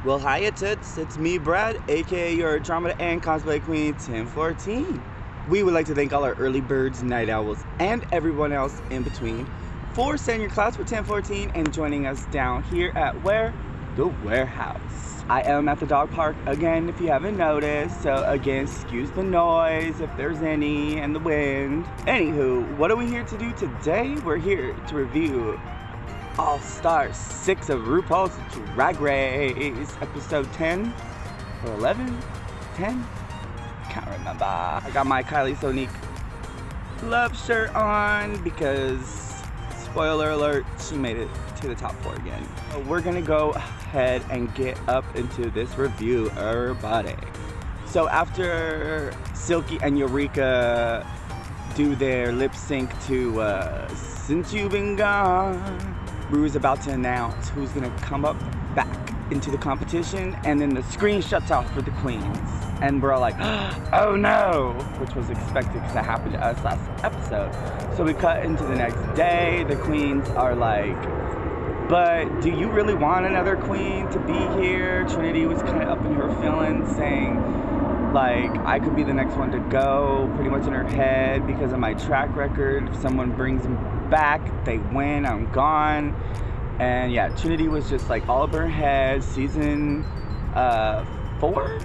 Well, hiya tits, it's me, Brad, aka your drama and cosplay queen, 1014. We would like to thank all our early birds, night owls, and everyone else in between for setting your clouds for 1014 and joining us down here at where? The warehouse. I am at the dog park again, if you haven't noticed, so again, excuse the noise if there's any and the wind. Anywho, what are we here to do today? We're here to review All-Star 6 of RuPaul's Drag Race, episode 10 or 11? 10? Can't remember. I got my Kylie Sonique love shirt on because, spoiler alert, she made it to the top 4 again. So we're gonna go ahead and get up into this review, everybody. So after Silky and Eureka do their lip sync to Since You've Been Gone, Ru's about to announce who's gonna come up back into the competition, and then the screen shuts off for the queens. And we're all like, oh no, which was expected because that happened to us last episode. So we cut into the next day. The queens are like, but do you really want another queen to be here? Trinity was kind of up in her feelings, saying like, I could be the next one to go, pretty much in her head because of my track record. If someone brings them back, they win, I'm gone. And yeah, Trinity was just like all up her head. Season 4?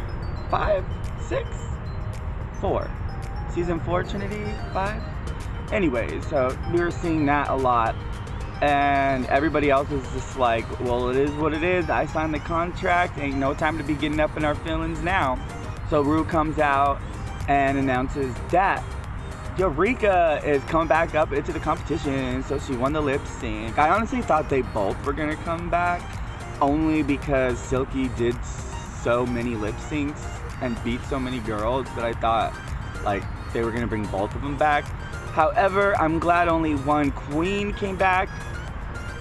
5? 6? 4. Season 4, Trinity? 5? Anyways, so we were seeing that a lot. And everybody else was just like, well, it is what it is. I signed the contract. Ain't no time to be getting up in our feelings now. So Ru comes out and announces that Eureka is coming back up into the competition. So she won the lip sync. I honestly thought they both were gonna come back, only because Silky did so many lip syncs and beat so many girls that I thought like they were gonna bring both of them back. However, I'm glad only one queen came back.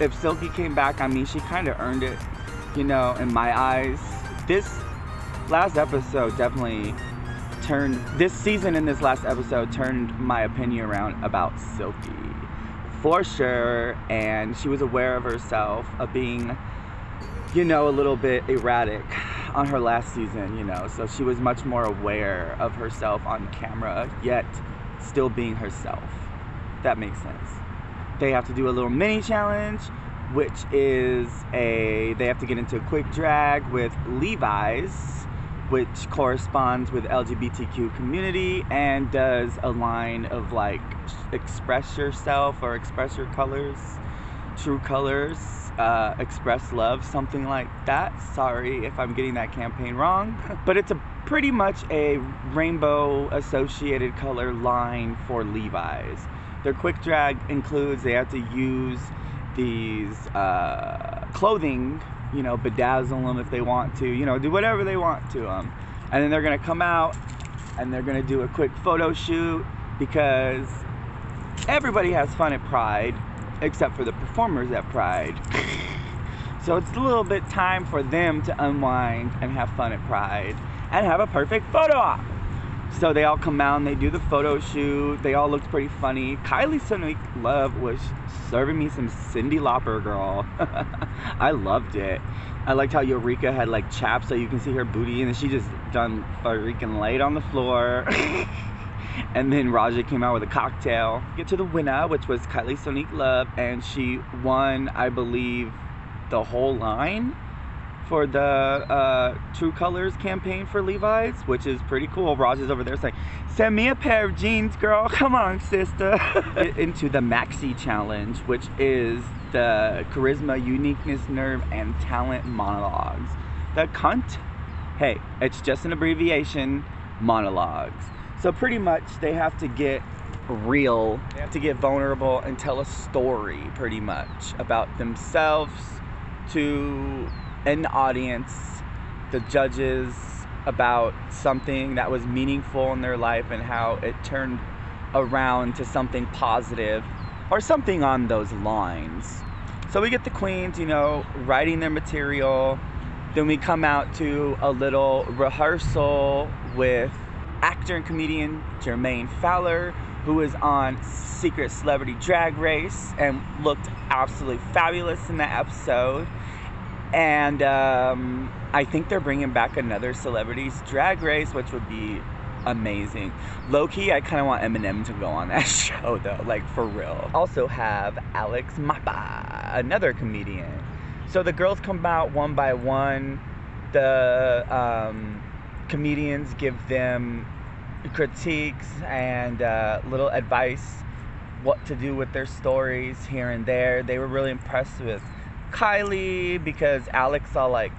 If Silky came back, I mean, she kind of earned it, you know, in my eyes. This last episode definitely turned, this season and this last episode turned my opinion around about Silky, for sure. And she was aware of herself, of being, you know, a little bit erratic on her last season, you know. So she was much more aware of herself on camera, yet still being herself. That makes sense. They have to do a little mini challenge, which is they have to get into a quick drag with Levi's, which corresponds with LGBTQ community, and does a line of like express yourself or express your colors, true colors, express love, something like that. Sorry if I'm getting that campaign wrong, but it's pretty much a rainbow associated color line for Levi's. Their quick drag includes they have to use these clothing, you know, bedazzle them if they want to, you know, do whatever they want to them. And then they're gonna come out and they're gonna do a quick photo shoot because everybody has fun at Pride except for the performers at Pride. So it's a little bit time for them to unwind and have fun at Pride and have a perfect photo op. So they all come out and they do the photo shoot. They all looked pretty funny. Kylie Sonique Love was serving me some Cyndi Lauper, girl. I loved it. I liked how Eureka had like chaps so you can see her booty, and then she just done freaking laid on the floor. And then Raja came out with a cocktail. Get to the winner, which was Kylie Sonique Love, and she won, I believe, the whole line for the True Colors campaign for Levi's, which is pretty cool. Raja's over there saying, send me a pair of jeans, girl. Come on, sister. Into the Maxi Challenge, which is the charisma, uniqueness, nerve, and talent monologues. The cunt, hey, it's just an abbreviation, monologues. So pretty much they have to get real, they have to get vulnerable and tell a story pretty much about themselves to an audience, the judges, about something that was meaningful in their life and how it turned around to something positive or something on those lines. So we get the queens, you know, writing their material. Then we come out to a little rehearsal with actor and comedian Jermaine Fowler, who was on Secret Celebrity Drag Race and looked absolutely fabulous in that episode. And I think they're bringing back another Celebrities Drag Race, which would be amazing. Low-key, I kind of want Eminem to go on that show, though, like, for real. Also have Alex Mapa, another comedian. So the girls come out one by one. The comedians give them critiques and little advice what to do with their stories here and there. They were really impressed with Kylie because Alex saw, like,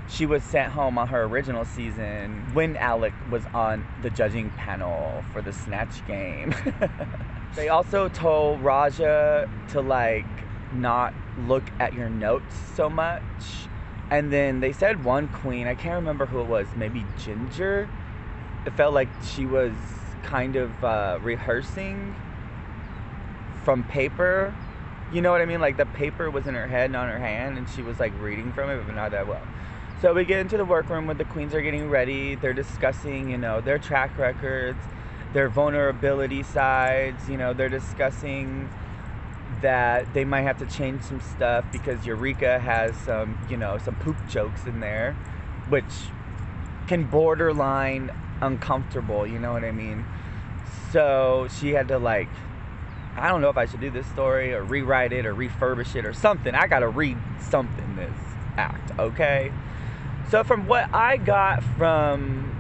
she was sent home on her original season when Alex was on the judging panel for the Snatch Game. They also told Raja to, like, not look at your notes so much. And then they said one queen, I can't remember who it was, maybe Ginger. It felt like she was kind of rehearsing from paper. You know what I mean? Like, the paper was in her head, not her hand, and she was, like, reading from it, but not that well. So we get into the workroom when the queens are getting ready. They're discussing, you know, their track records, their vulnerability sides. You know, they're discussing that they might have to change some stuff because Eureka has some, you know, some poop jokes in there, which can borderline uncomfortable, you know what I mean? So she had to, like, I don't know if I should do this story or rewrite it or refurbish it or something. I gotta read something this act, okay? So from what I got from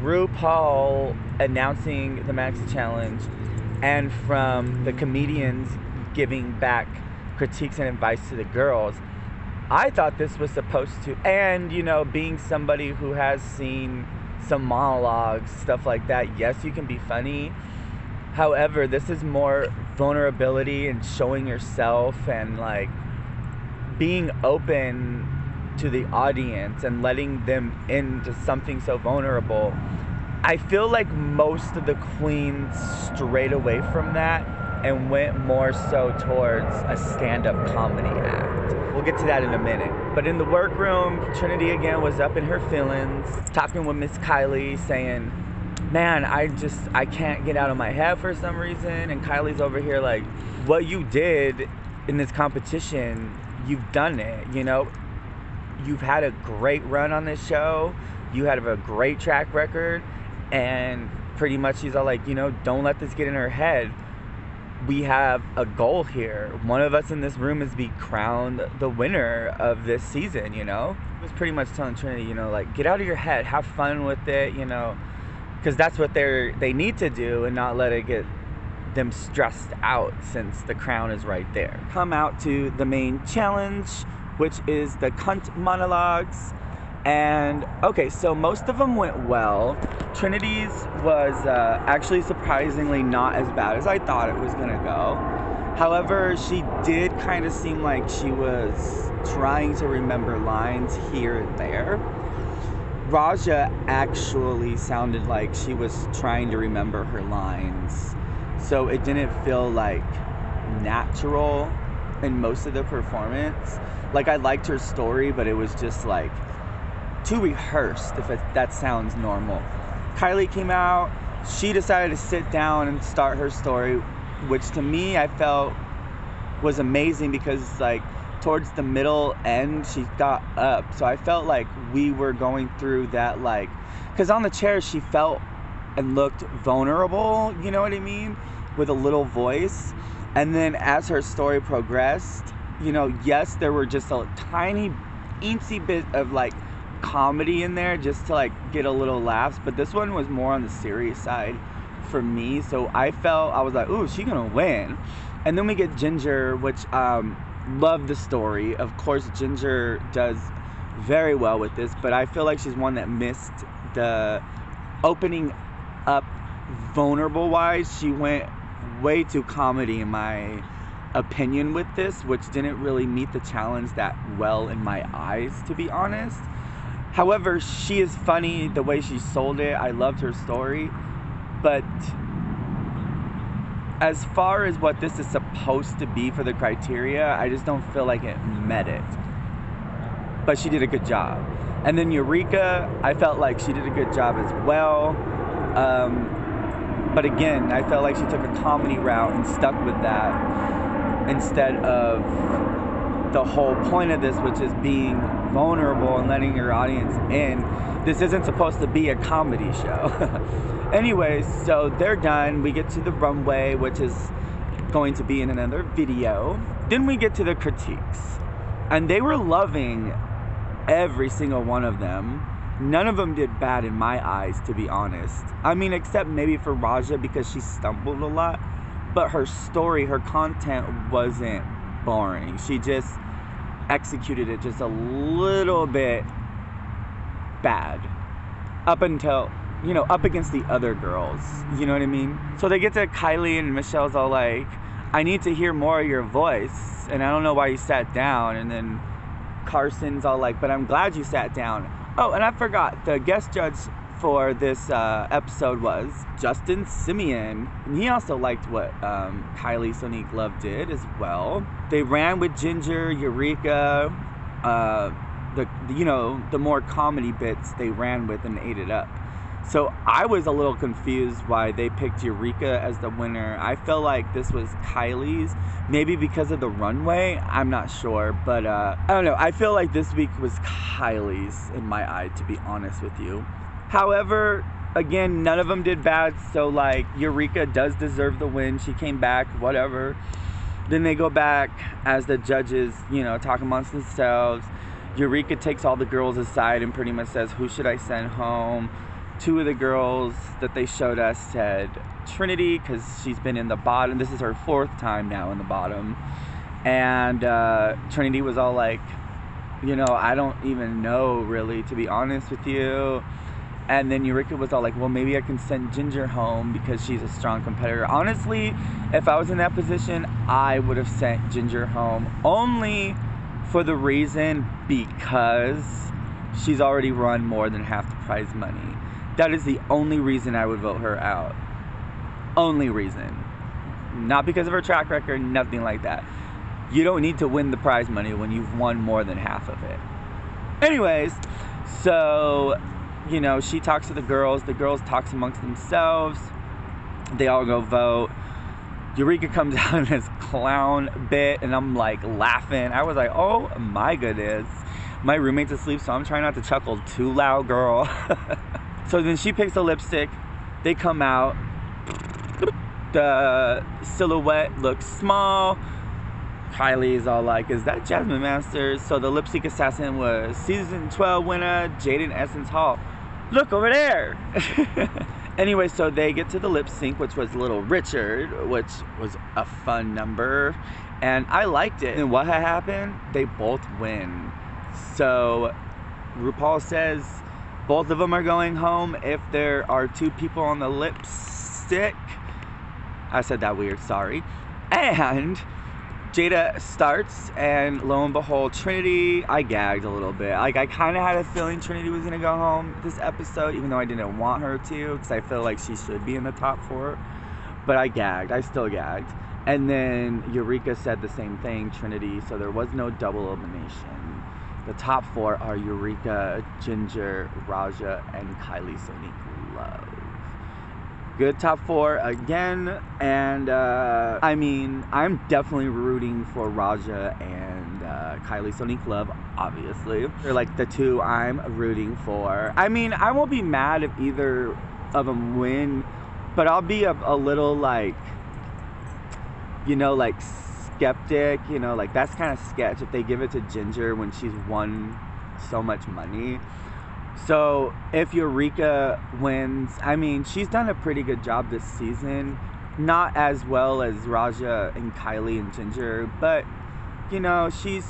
RuPaul announcing the Maxi Challenge and from the comedians giving back critiques and advice to the girls, I thought this was supposed to, and, you know, being somebody who has seen some monologues, stuff like that, yes, you can be funny. However, this is more vulnerability and showing yourself and, like, being open to the audience and letting them into something so vulnerable. I feel like most of the queens strayed away from that and went more so towards a stand-up comedy act. We'll get to that in a minute. But in the workroom, Trinity again was up in her feelings, talking with Miss Kylie, saying, man, I can't get out of my head for some reason. And Kylie's over here like, what you did in this competition, you've done it, you know? You've had a great run on this show. You had a great track record. And pretty much she's all like, you know, don't let this get in her head. We have a goal here. One of us in this room is to be crowned the winner of this season, you know? It was pretty much telling Trinity, you know, like, get out of your head, have fun with it, you know? Because that's what they need to do and not let it get them stressed out since the crown is right there. Come out to the main challenge, which is the cunt monologues. And okay, so most of them went well. Trinity's was actually surprisingly not as bad as I thought it was gonna go. However, she did kind of seem like she was trying to remember lines here and there. Raja actually sounded like she was trying to remember her lines. So it didn't feel like natural in most of the performance. Like, I liked her story, but it was just like too rehearsed, if that sounds normal. Kylie came out. She decided to sit down and start her story, which to me I felt was amazing because, like, towards the middle end she got up. So I felt like we were going through that, like, because on the chair she felt and looked vulnerable, you know what I mean, with a little voice. And then as her story progressed, you know, yes, there were just a tiny eensy bit of, like, comedy in there just to, like, get a little laughs, but this one was more on the serious side for me. So I was like, ooh, she's gonna win. And then we get Ginger, which love the story. Of course, Ginger does very well with this, but I feel like she's one that missed the opening up vulnerable wise. She went way too comedy in my opinion with this, which didn't really meet the challenge that well in my eyes, to be honest. However, she is funny the way she sold it. I loved her story. But as far as what this is supposed to be for the criteria, I just don't feel like it met it. But she did a good job. And then Eureka, I felt like she did a good job as well. But again, I felt like she took a comedy route and stuck with that instead of the whole point of this, which is being vulnerable and letting your audience in. This isn't supposed to be a comedy show. Anyways, so they're done. We get to the runway, which is going to be in another video. Then we get to the critiques, and they were loving every single one of them. None of them did bad in my eyes, to be honest. I mean, except maybe for Raja, because she stumbled a lot, but her story, her content wasn't boring. She just executed it just a little bit bad up until, you know, up against the other girls, you know what I mean? So they get to Kylie, and Michelle's all like, I need to hear more of your voice, and I don't know why you sat down. And then Carson's all like, but I'm glad you sat down. Oh, and I forgot, the guest judge for this episode was Justin Simeon, and he also liked what Kylie Sonique Love did as well. They ran with Ginger, Eureka, the more comedy bits they ran with and ate it up. So I was a little confused why they picked Eureka as the winner. I felt like this was Kylie's, maybe because of the runway, I'm not sure, but I don't know. I feel like this week was Kylie's in my eye, to be honest with you. However, again, none of them did bad, so like Eureka does deserve the win. She came back, whatever. Then they go back as the judges, you know, talk amongst themselves. Eureka takes all the girls aside and pretty much says, who should I send home? Two of the girls that they showed us said Trinity, because she's been in the bottom. This is her 4th time now in the bottom. And Trinity was all like, you know, I don't even know really, to be honest with you. And then Eureka was all like, well, maybe I can send Ginger home because she's a strong competitor. Honestly, if I was in that position, I would have sent Ginger home, only for the reason because she's already run more than half the prize money. That is the only reason I would vote her out. Only reason. Not because of her track record, nothing like that. You don't need to win the prize money when you've won more than half of it. Anyways, so, you know, she talks to the girls talks amongst themselves. They all go vote. Eureka comes out in this clown bit, and I'm like laughing. I was like, oh my goodness. My roommate's asleep, so I'm trying not to chuckle too loud, girl. So then she picks a lipstick. They come out. The silhouette looks small. Kylie's all like, is that Jasmine Masters? So the lipstick assassin was season 12 winner, Jaden Essence Hall. Look over there. Anyway, so they get to the lip sync, which was Little Richard, which was a fun number. And I liked it. And what had happened? They both win. So RuPaul says both of them are going home if there are 2 people on the lipstick. I said that weird, sorry. And Jada starts, and lo and behold, Trinity, I gagged a little bit. Like, I kind of had a feeling Trinity was going to go home this episode, even though I didn't want her to, because I feel like she should be in the top 4. But I gagged. I still gagged. And then Eureka said the same thing, Trinity, so there was no double elimination. The top 4 are Eureka, Ginger, Raja, and Kylie Sonique Love. Good top 4 again, and I mean, I'm definitely rooting for Raja and Kylie Sonique Love, obviously. They're like the 2 I'm rooting for. I mean, I won't be mad if either of them win, but I'll be a little like, you know, like skeptic, you know, like that's kind of sketch if they give it to Ginger when she's won so much money. So if Eureka wins, I mean, she's done a pretty good job this season. Not as well as Raja and Kylie and Ginger, but, you know, she's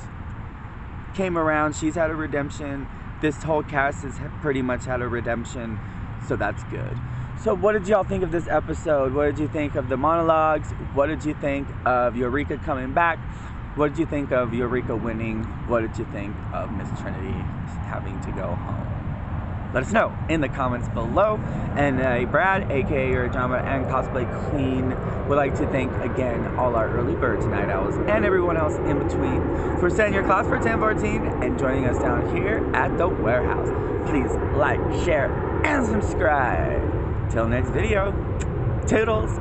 came around. She's had a redemption. This whole cast has pretty much had a redemption, so that's good. So what did y'all think of this episode? What did you think of the monologues? What did you think of Eureka coming back? What did you think of Eureka winning? What did you think of Miss Trinity having to go home? Let us know in the comments below. And Brad, aka your drama and cosplay queen, would like to thank again all our early birds, night owls, and everyone else in between for setting your class for 1014 and joining us down here at the warehouse. Please like, share, and subscribe. Till next video, toodles.